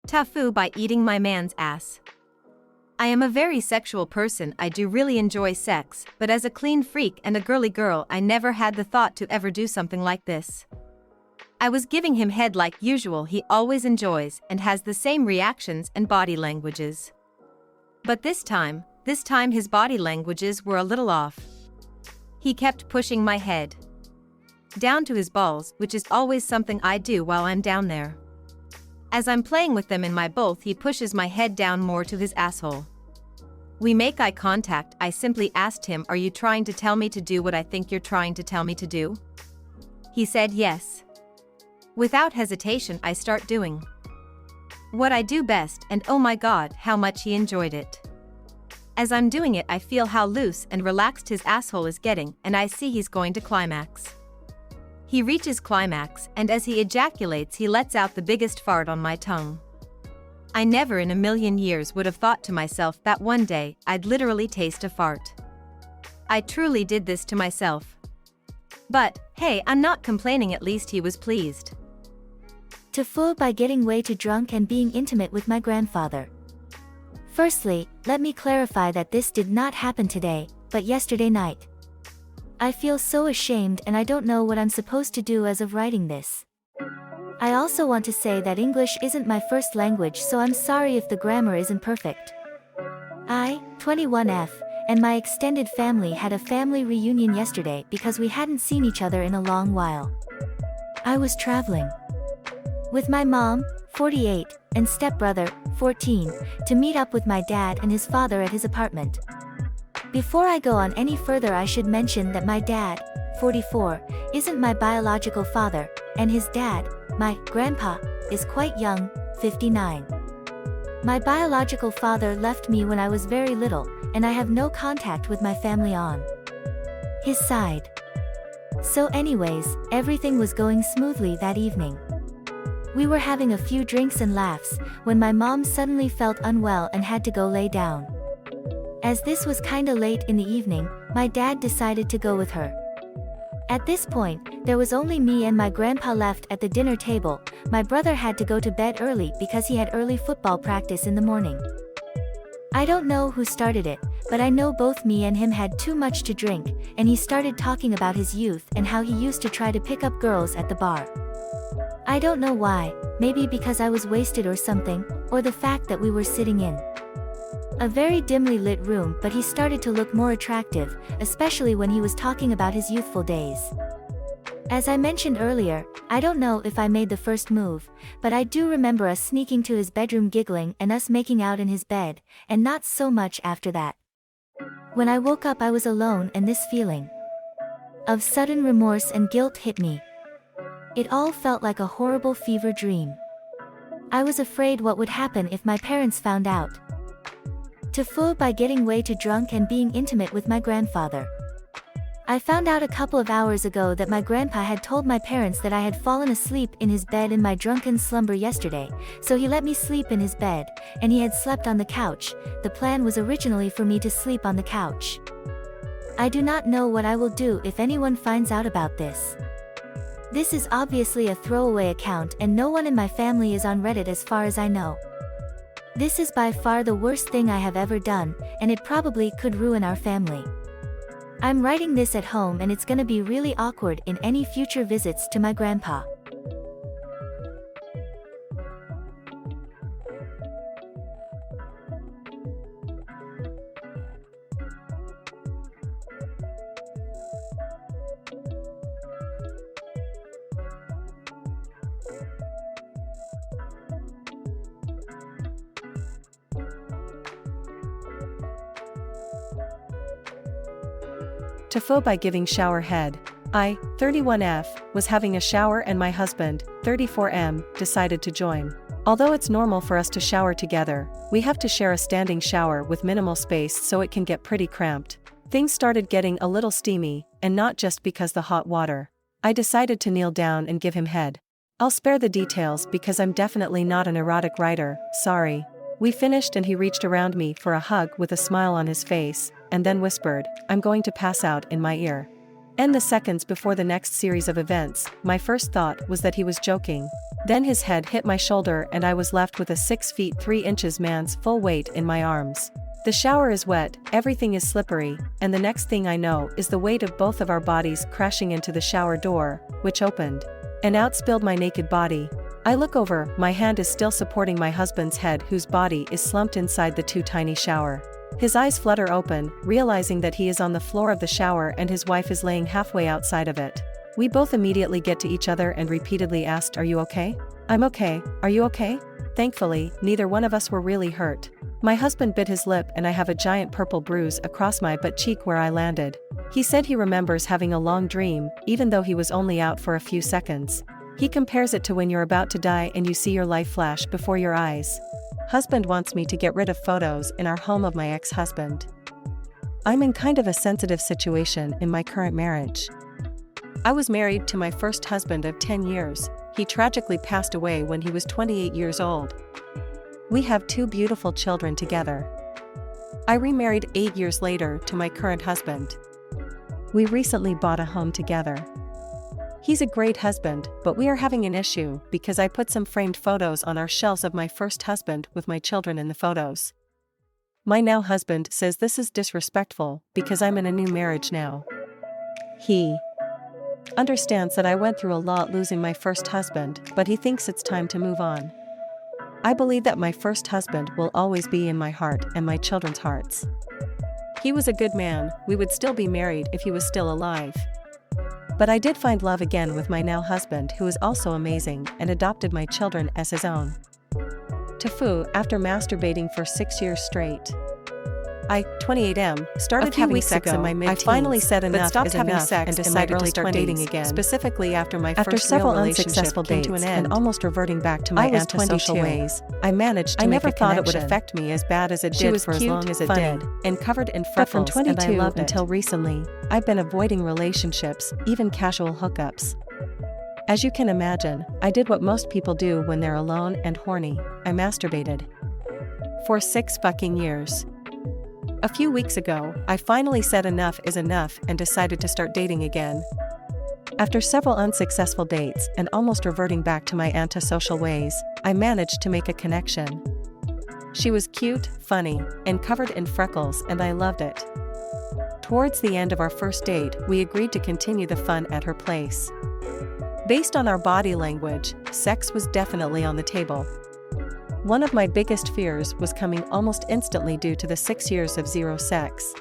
Tifu by eating my man's ass. I am a very sexual person. I do really enjoy sex, but as a clean freak and a girly girl, I never had the thought to ever do something like this. I was giving him head like usual. He always enjoys and has the same reactions and body languages. But this time his body languages were a little off. He kept pushing my head down to his balls, which is always something I do while I'm down there. As I'm playing with them in my both, he pushes my head down more to his asshole. We make eye contact. I simply asked him, "Are you trying to tell me to do what I think you're trying to tell me to do?" He said yes. Without hesitation, I start doing what I do best, and oh my god, how much he enjoyed it. As I'm doing it, I feel how loose and relaxed his asshole is getting, and I see he's going to climax. He reaches climax, and as he ejaculates, he lets out the biggest fart on my tongue. I never in a million years would have thought to myself that one day I'd literally taste a fart. I truly did this to myself. But, hey, I'm not complaining, at least he was pleased. Tifu by getting way too drunk and being intimate with my grandfather. Firstly, let me clarify that this did not happen today, but yesterday night. I feel so ashamed and I don't know what I'm supposed to do as of writing this. I also want to say that English isn't my first language, so I'm sorry if the grammar isn't perfect. I, 21F, and my extended family had a family reunion yesterday because we hadn't seen each other in a long while. I was traveling with my mom, 48, and stepbrother, 14, to meet up with my dad and his father at his apartment. Before I go on any further, I should mention that my dad, 44, isn't my biological father, and his dad, my grandpa, is quite young, 59. My biological father left me when I was very little, and I have no contact with my family on his side. So anyways, everything was going smoothly that evening. We were having a few drinks and laughs, when my mom suddenly felt unwell and had to go lay down. As this was kinda late in the evening, my dad decided to go with her. At this point, there was only me and my grandpa left at the dinner table. My brother had to go to bed early because he had early football practice in the morning. I don't know who started it, but I know both me and him had too much to drink, and he started talking about his youth and how he used to try to pick up girls at the bar. I don't know why, maybe because I was wasted or something, or the fact that we were sitting in a very dimly lit room, but he started to look more attractive, especially when he was talking about his youthful days. As I mentioned earlier, I don't know if I made the first move, but I do remember us sneaking to his bedroom giggling and us making out in his bed, and not so much after that. When I woke up, I was alone, and this feeling of sudden remorse and guilt hit me. It all felt like a horrible fever dream. I was afraid what would happen if my parents found out. Tifu by getting way too drunk and being intimate with my grandfather. I found out a couple of hours ago that my grandpa had told my parents that I had fallen asleep in his bed in my drunken slumber yesterday, so he let me sleep in his bed, and he had slept on the couch. The plan was originally for me to sleep on the couch. I do not know what I will do if anyone finds out about this. This is obviously a throwaway account, and no one in my family is on Reddit as far as I know. This is by far the worst thing I have ever done, and it probably could ruin our family. I'm writing this at home, and it's gonna be really awkward in any future visits to my grandpa. Tifu by giving shower head. I, 31F, was having a shower and my husband, 34M, decided to join. Although it's normal for us to shower together, we have to share a standing shower with minimal space, so it can get pretty cramped. Things started getting a little steamy, and not just because the hot water. I decided to kneel down and give him head. I'll spare the details because I'm definitely not an erotic writer, sorry. We finished and he reached around me for a hug with a smile on his face, and then whispered, "I'm going to pass out," in my ear. And the seconds before the next series of events, my first thought was that he was joking. Then his head hit my shoulder and I was left with a 6 feet 3 inches man's full weight in my arms. The shower is wet, everything is slippery, and the next thing I know is the weight of both of our bodies crashing into the shower door, which opened. And out spilled my naked body. I look over, my hand is still supporting my husband's head whose body is slumped inside the too tiny shower. His eyes flutter open, realizing that he is on the floor of the shower and his wife is laying halfway outside of it. We both immediately get to each other and repeatedly asked, "Are you okay?" "I'm okay, are you okay?" Thankfully, neither one of us were really hurt. My husband bit his lip and I have a giant purple bruise across my butt cheek where I landed. He said he remembers having a long dream, even though he was only out for a few seconds. He compares it to when you're about to die and you see your life flash before your eyes. Husband wants me to get rid of photos in our home of my ex-husband. I'm in kind of a sensitive situation in my current marriage. I was married to my first husband of 10 years. He tragically passed away when he was 28 years old. We have 2 beautiful children together. I remarried 8 years later to my current husband. We recently bought a home together. He's a great husband, but we are having an issue because I put some framed photos on our shelves of my first husband with my children in the photos. My now husband says this is disrespectful because I'm in a new marriage now. He understands that I went through a lot losing my first husband, but he thinks it's time to move on. I believe that my first husband will always be in my heart and my children's hearts. He was a good man, we would still be married if he was still alive. But I did find love again with my now husband who is also amazing and adopted my children as his own. Tifu, after masturbating for 6 years straight. I, 28M, started having sex in my mid-teens. I finally said enough stopped having sex and decided to start dating again. Specifically after my first several unsuccessful dates came to an end and almost reverting back to my antisocial ways, I managed to make a connection. I never thought it would affect me as bad as it did for as long as it did, and covered in freckles. But from 22 until recently, I've been avoiding relationships, even casual hookups. As you can imagine, I did what most people do when they're alone and horny. I masturbated. For 6 fucking years. A few weeks ago, I finally said enough is enough and decided to start dating again. After several unsuccessful dates and almost reverting back to my antisocial ways, I managed to make a connection. She was cute, funny, and covered in freckles and I loved it. Towards the end of our first date, we agreed to continue the fun at her place. Based on our body language, sex was definitely on the table. One of my biggest fears was coming almost instantly due to the 6 years of zero sex.